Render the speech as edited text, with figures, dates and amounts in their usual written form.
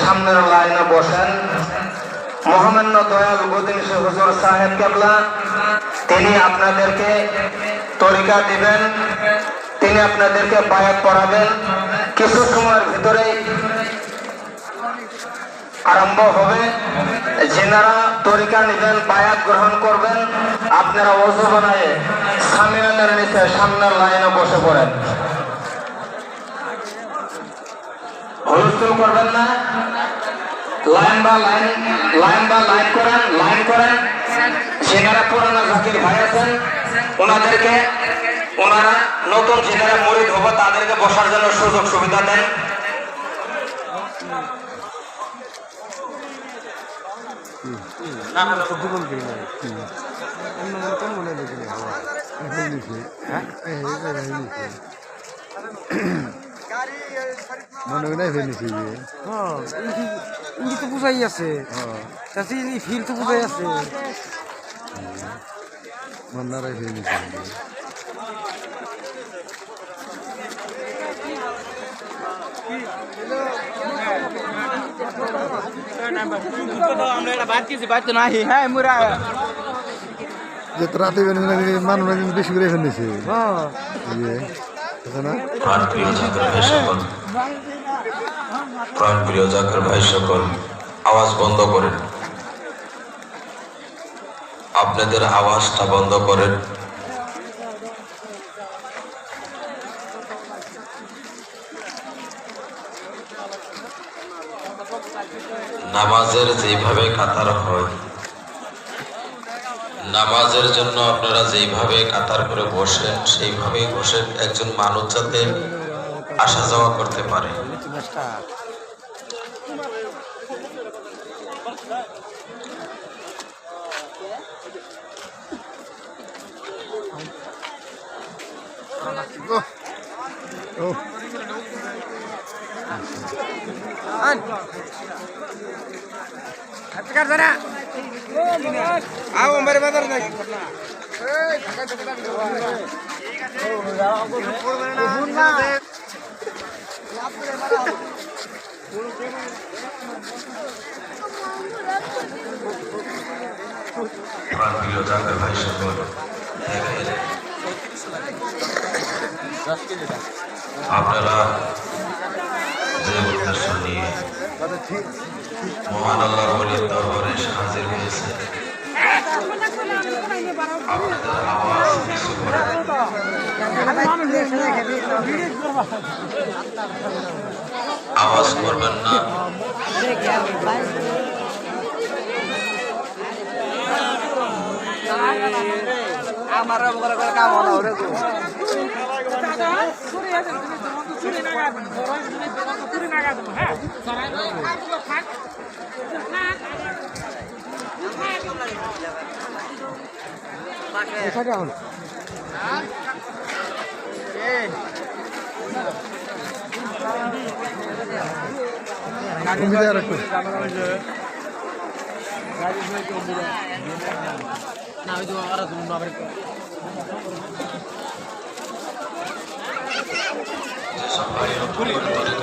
সামনের লাইনে বসেন। মহামান্য দয়াল গদিনশী হুজুর সাহেব কেবলা তিনি আপনাদেরকে তরিকা দিবেন, তিনি আপনাদেরকে বায়াত পড়াবেন। কিছু সময়ের ভিতরেই আরম্ভ হবে। যিনারা তরিকা নেবেন, বায়াত গ্রহণ করবেন, আপনারা ওযু বানায়ে সামিয়ানের নিচে সামনের লাইনে বসে পড়েন। হুলস্থুল করবেন না, লাইন করেন। যিনারা পুরানো জাতির ভাই আছেন ওনারা নতুন যিনারা মুরিদ হবে তাদেরকে বসার জন্য সুযোগ সুবিধা দেন। মনে হয় ফেলেছি তো বুঝাই আছে, ফিল তো বুঝাই আছে। মন্নারাই ফেলেছি রাতে মানুষ বেশি করে ফেলেছে প্রাণপ্রিয় জাকির ভাই সকল আওয়াজ বন্ধ করেন, আপনাদের আওয়াজটা বন্ধ করেন। নামাজের যেভাবে কাতার হয়, নামাজের জন্য আপনারা যেইভাবে কাতার করে বসেন সেইভাবেই বসেন, একজন মানুষ যাতে আসা যাওয়া করতে পারে। প্রাণপ্রিয় জাকির ভাই সকল আপনারা যে উদ্দেশ্য নিয়ে মহান আল্লাহর ওলির দরবারে হাজির হয়েছে, আপনাদের আওয়াজ কিছু করে আওয়াজ করবেন না। আমার কাম হলো সবাই